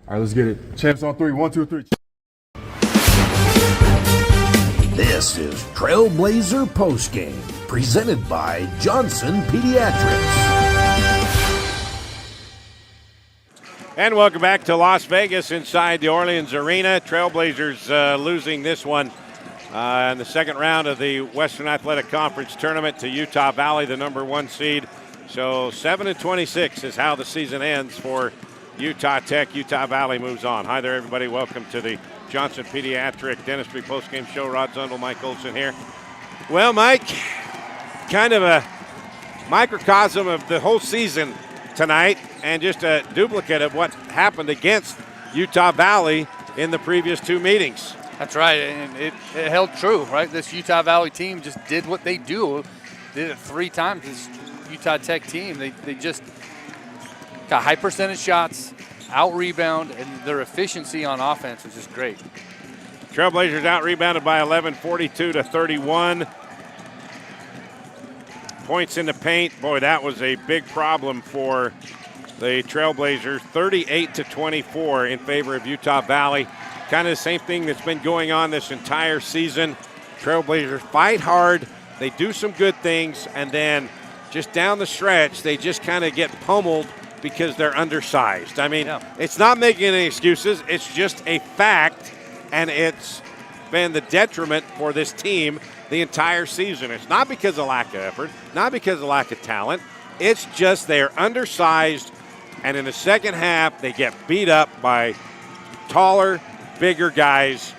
All right, let's get it. Champs on three. 1, 2, 3. This is Trailblazer Postgame, presented by Johnson Pediatrics. And welcome back to Las Vegas inside the Orleans Arena. Trailblazers losing this one in the second round of the Western Athletic Conference Tournament to Utah Valley, the number 1 seed. So 7-26 is how the season ends for Utah Tech. Utah Valley moves on. Hi there, everybody. Welcome to the Johnson Pediatric Dentistry Postgame Show. Rod Zundel, Mike Olson here. Well, Mike, kind of a microcosm of the whole season tonight and just a duplicate of what happened against Utah Valley in the previous 2 meetings. That's right, and it held true, right? This Utah Valley team just did what they do. Did it 3 times. This Utah Tech team, they just got high percentage shots, out-rebound, and their efficiency on offense was just great. Trailblazers out-rebounded by 11, 42-31. Points in the paint. Boy, that was a big problem for the Trailblazers. 38-24 in favor of Utah Valley. Kind of the same thing that's been going on this entire season. Trailblazers fight hard. They do some good things, and then just down the stretch, they just kind of get pummeled because they're undersized. I mean, It's not making any excuses. It's just a fact, and it's been the detriment for this team the entire season. It's not because of lack of effort, not because of lack of talent. It's just they're undersized, and in the second half, they get beat up by taller, bigger guys.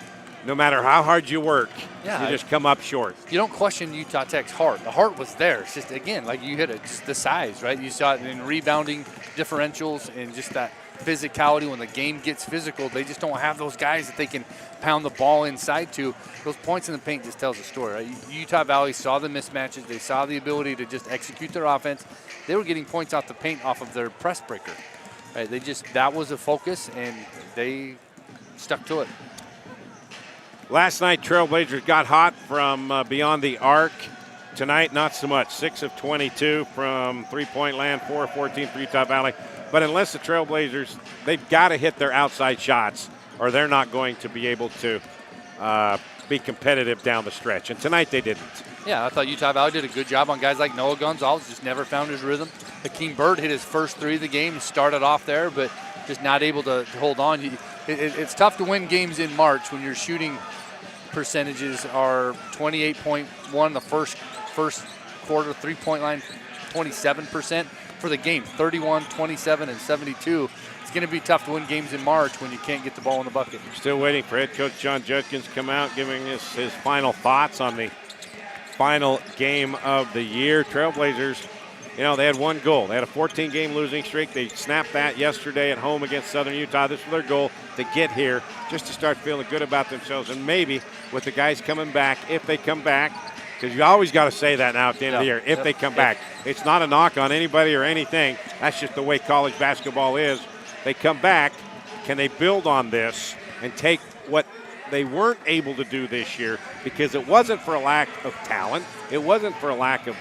No matter how hard you work, you just come up short. You don't question Utah Tech's heart. The heart was there. It's just, again, like you hit it, just the size, right? You saw it in rebounding differentials and just that physicality. When the game gets physical, they just don't have those guys that they can pound the ball inside to. Those points in the paint just tells the story, right? Utah Valley saw the mismatches. They saw the ability to just execute their offense. They were getting points off the paint off of their press breaker. Right? That was a focus, and they stuck to it. Last night, Trailblazers got hot from beyond the arc. Tonight, not so much. 6 of 22 from three-point land, 4 of 14 for Utah Valley. But unless the Trailblazers, they've got to hit their outside shots or they're not going to be able to be competitive down the stretch. And tonight they didn't. Yeah, I thought Utah Valley did a good job on guys like Noah Gonzalez, just never found his rhythm. Hakeem Bird hit his first 3 of the game. He started off there, but just not able to hold on. It's tough to win games in March when your shooting percentages are 28.1 the first quarter, 3-point line 27% for the game, 31, 27, and 72. It's going to be tough to win games in March when you can't get the ball in the bucket. Still waiting for head coach John Judkins to come out, giving us his final thoughts on the final game of the year. Trailblazers, they had one goal. They had a 14-game losing streak. They snapped that yesterday at home against Southern Utah. This was their goal, to get here, just to start feeling good about themselves. And maybe with the guys coming back, if they come back, because you always got to say that now at the end of the year, if they come back. It's not a knock on anybody or anything. That's just the way college basketball is. They come back, can they build on this and take what they weren't able to do this year, because it wasn't for a lack of talent. It wasn't for a lack of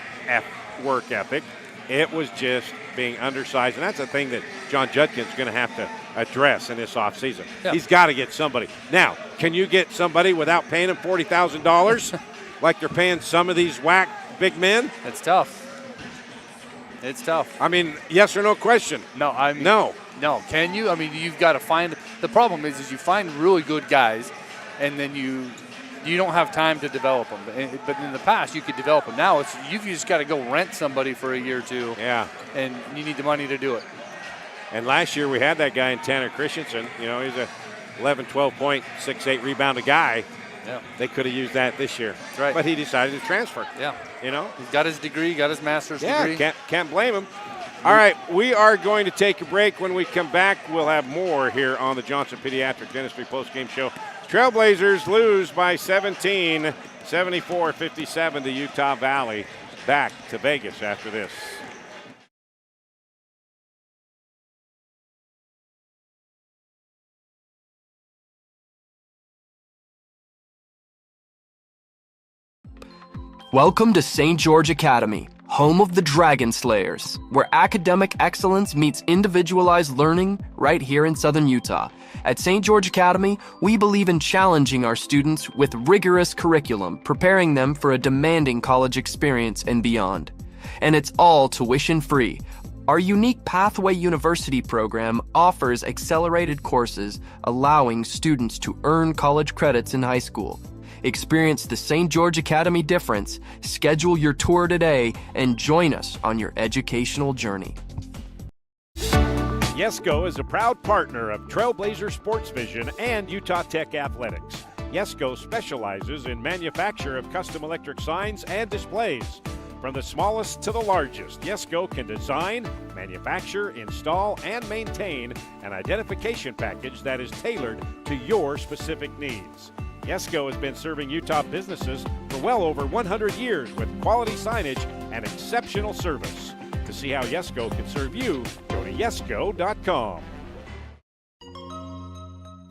work ethic. It was just being undersized, and that's a thing that John Judkins is going to have to address in this offseason. Yeah. He's got to get somebody. Now, can you get somebody without paying him $40,000 like they're paying some of these WAC big men? It's tough. It's tough. I mean, yes or no question? No, No, can you? I mean, you've got to find – the problem is you find really good guys, and then you don't have time to develop them. But in the past, you could develop them. Now, you've just got to go rent somebody for a year or two. Yeah. And you need the money to do it. And last year we had that guy in Tanner Christensen. He's a 11, 12-point, 6'8" rebounded guy. Yeah. They could have used that this year. That's right. But he decided to transfer. Yeah. He's got his degree, got his master's degree. Yeah, can't blame him. All right, we are going to take a break. When we come back, we'll have more here on the Johnson Pediatric Dentistry Postgame Show. Trailblazers lose by 17, 74-57 to Utah Valley. Back to Vegas after this. Welcome to St. George Academy, home of the Dragon Slayers, where academic excellence meets individualized learning right here in Southern Utah. At St. George Academy, we believe in challenging our students with rigorous curriculum, preparing them for a demanding college experience and beyond. And it's all tuition free. Our unique Pathway University program offers accelerated courses, allowing students to earn college credits in high school. Experience the St. George Academy difference, schedule your tour today, and join us on your educational journey. Yesco is a proud partner of Trailblazer Sports Vision and Utah Tech Athletics. Yesco specializes in manufacture of custom electric signs and displays. From the smallest to the largest, Yesco can design, manufacture, install, and maintain an identification package that is tailored to your specific needs. Yesco has been serving Utah businesses for well over 100 years with quality signage and exceptional service. To see how Yesco can serve you, go to yesco.com.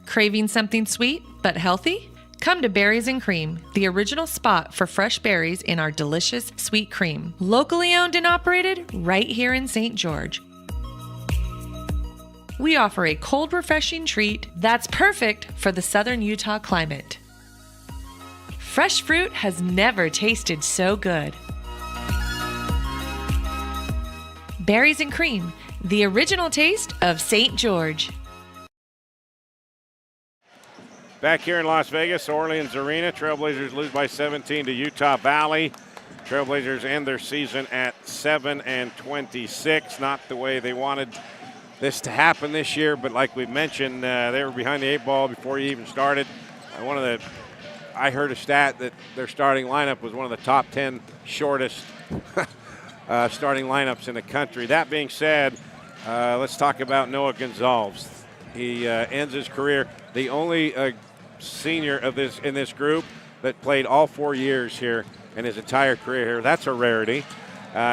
Craving something sweet but healthy? Come to Berries and Cream, the original spot for fresh berries in our delicious sweet cream. Locally owned and operated right here in St. George. We offer a cold, refreshing treat that's perfect for the southern Utah climate. Fresh fruit has never tasted so good. Berries and Cream, the original taste of St. George. Back here in Las Vegas, Orleans Arena, Trailblazers lose by 17 to Utah Valley. Trailblazers end their season at 7-26. Not the way they wanted this to happen this year, but like we mentioned, they were behind the 8 ball before you even started. I heard a stat that their starting lineup was one of the top 10 shortest starting lineups in the country. That being said, let's talk about Noah Gonzalez. He ends his career, the only senior in this group that played all 4 years here in his entire career here. That's a rarity.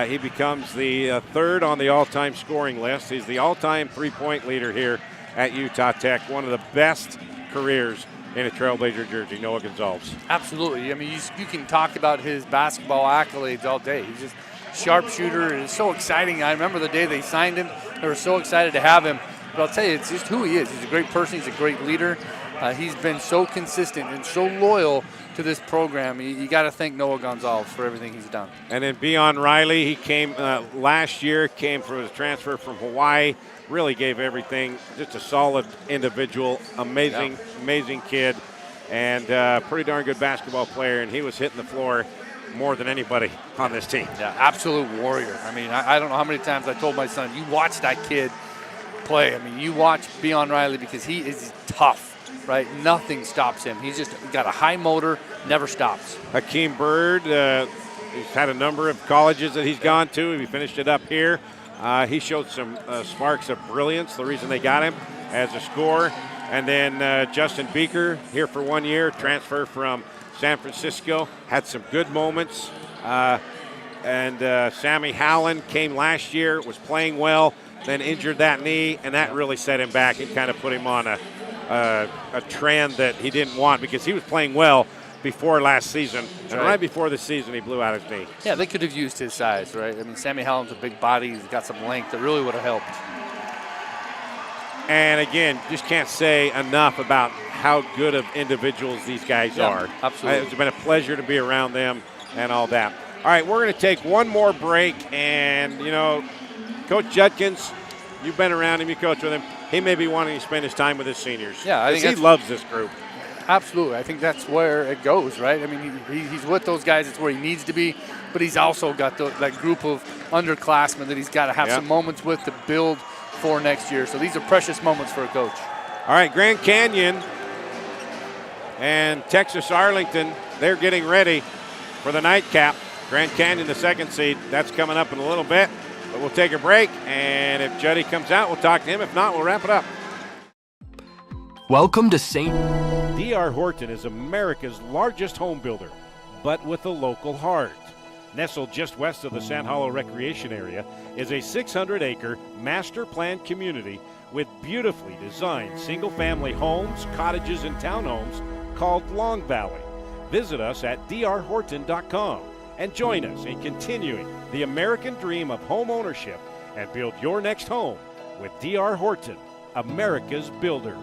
He becomes the third on the all-time scoring list. He's the all-time three-point leader here at Utah Tech. One of the best careers in a Trailblazer jersey, Noah Gonzalez. Absolutely. I mean, you can talk about his basketball accolades all day. He's just sharpshooter. It's so exciting. I remember the day they signed him. They were so excited to have him. But I'll tell you, it's just who he is. He's a great person. He's a great leader. He's been so consistent and so loyal to this program. You got to thank Noah Gonzalez for everything he's done. And then Beon Riley, he came last year, came from his transfer from Hawaii, really gave everything, just a solid individual, amazing kid, and pretty darn good basketball player, and he was hitting the floor more than anybody on this team. Yeah, absolute warrior. I mean, I don't know how many times I told my son, you watch that kid play. I mean, you watch Beon Riley because he is tough. Right, nothing stops him. He's got a high motor, never stops. Hakeem Bird, he's had a number of colleges that he's gone to. He finished it up here. He showed some sparks of brilliance, the reason they got him as a scorer. And then Justin Beaker, here for 1 year, transfer from San Francisco, had some good moments. And Sammy Howland came last year, was playing well, then injured that knee, and that really set him back and kind of put him on a trend that he didn't want, because he was playing well before last season, and right before the season he blew out his knee. Yeah, they could have used his size, right? I mean, Sammy Howland's a big body. He's got some length that really would have helped. And again, just can't say enough about how good of individuals these guys are. Absolutely. It's been a pleasure to be around them and all that. All right, we're going to take one more break, and, you know, Coach Judkins, you've been around him, you coach with him. He may be wanting to spend his time with his seniors. Yeah, I think he loves this group. Absolutely. I think that's where it goes, right? I mean, he's with those guys. It's where he needs to be, but he's also got that group of underclassmen that he's got to have some moments with to build for next year. So these are precious moments for a coach. All right, Grand Canyon and Texas Arlington, they're getting ready for the nightcap. Grand Canyon, the 2nd seed. That's coming up in a little bit. But we'll take a break, and if Juddy comes out, we'll talk to him. If not, we'll wrap it up. Welcome to St. D.R. Horton is America's largest home builder, but with a local heart. Nestled just west of the Sand Hollow Recreation Area is a 600-acre master planned community with beautifully designed single-family homes, cottages, and townhomes called Long Valley. Visit us at drhorton.com. and join us in continuing the American dream of home ownership and build your next home with D.R. Horton, America's builder.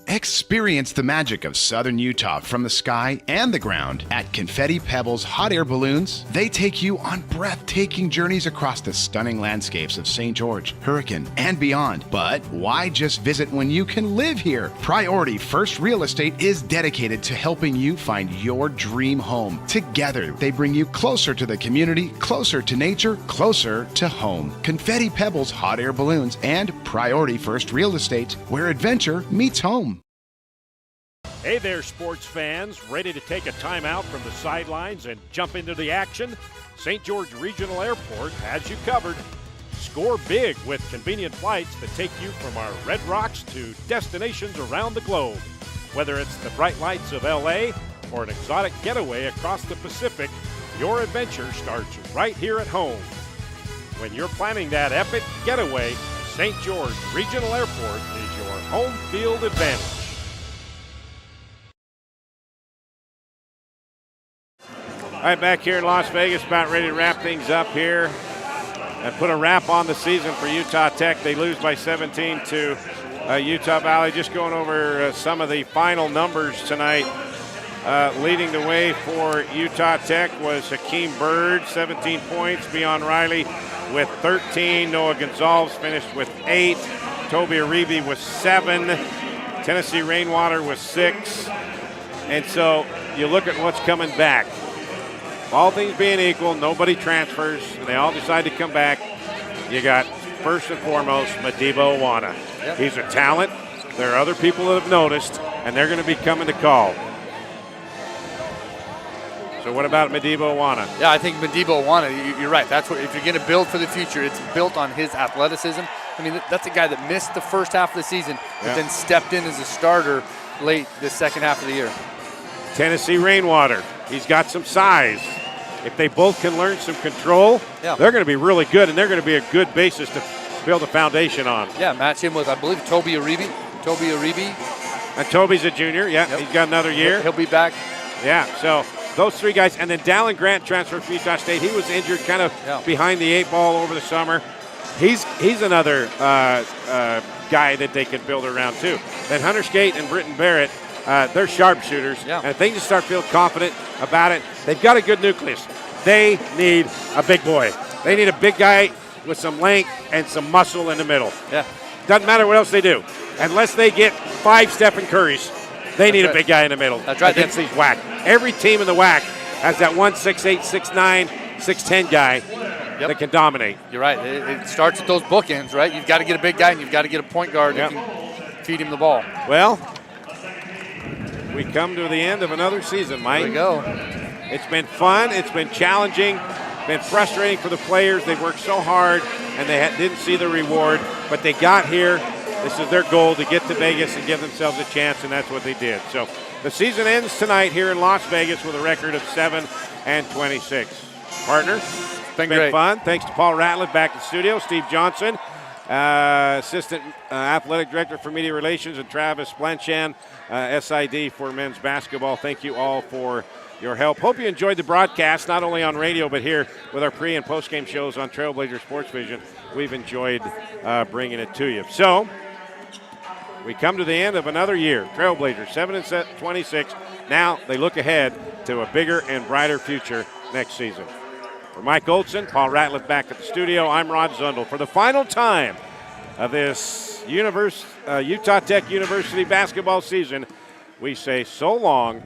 Experience the magic of southern Utah from the sky and the ground at Confetti Pebbles Hot Air Balloons. They take you on breathtaking journeys across the stunning landscapes of St. George, Hurricane, and beyond. But why just visit when you can live here? Priority First Real Estate is dedicated to helping you find your dream home. Together, they bring you closer to the community, closer to nature, closer to home. Confetti Pebbles Hot Air Balloons and Priority First Real Estate, where adventure meets home. Hey there, sports fans. Ready to take a timeout from the sidelines and jump into the action? St. George Regional Airport has you covered. Score big with convenient flights that take you from our Red Rocks to destinations around the globe. Whether it's the bright lights of L.A. or an exotic getaway across the Pacific, your adventure starts right here at home. When you're planning that epic getaway, St. George Regional Airport is your home field advantage. All right, back here in Las Vegas, about ready to wrap things up here and put a wrap on the season for Utah Tech. They lose by 17 to Utah Valley. Just going over some of the final numbers tonight. Leading the way for Utah Tech was Hakeem Bird, 17 points. Beon Riley with 13. Noah Gonzalez finished with 8. Toby Aribi with 7. Tennessee Rainwater with 6. And so you look at what's coming back. All things being equal, nobody transfers, and they all decide to come back. You got, first and foremost, Madiba Awana. Yep. He's a talent. There are other people that have noticed, and they're going to be coming to call. So what about Madiba Awana? Yeah, I think Madiba Awana, you're right. That's what, if you're going to build for the future, it's built on his athleticism. I mean, that's a guy that missed the first half of the season, but then stepped in as a starter late the second half of the year. Tennessee Rainwater, he's got some size. If they both can learn some control, they're going to be really good, and they're going to be a good basis to build a foundation on. Yeah, match him with, I believe, Toby Aribi. And Toby's a junior, he's got another year. He'll be back. Yeah, so those three guys. And then Dallin Grant transferred from Utah State. He was injured kind of behind the 8 ball over the summer. He's another guy that they can build around, too. Then Hunter Skate and Britton Barrett, they're sharpshooters. Yeah. And if they just start feeling confident about it, they've got a good nucleus. They need a big boy. They need a big guy with some length and some muscle in the middle. Yeah. Doesn't matter what else they do. Unless they get 5 Stephen Currys, they need a big guy in the middle against these WAC. Every team in the WAC has that 1'6'8", 6'9", 6'10" guy that can dominate. You're right. It starts at those bookends, right? You've got to get a big guy, and you've got to get a point guard that can feed him the ball. Well, we come to the end of another season, Mike. There we go. It's been fun. It's been challenging. Been frustrating for the players. They worked so hard, and they didn't see the reward. But they got here. This is their goal, to get to Vegas and give themselves a chance, and that's what they did. So the season ends tonight here in Las Vegas with a record of 7-26. Partner, it's been great. Fun. Thanks to Paul Ratliff back in the studio. Steve Johnson, Assistant Athletic Director for Media Relations, and Travis Blanchan, SID for men's basketball. Thank you all for your help. Hope you enjoyed the broadcast, not only on radio, but here with our pre- and post-game shows on Trailblazer Sports Vision. We've enjoyed bringing it to you. So we come to the end of another year. Trailblazers 7-26. Now they look ahead to a bigger and brighter future next season. For Mike Olson, Paul Ratliff back at the studio, I'm Rod Zundel. For the final time of this Utah Tech University basketball season, we say so long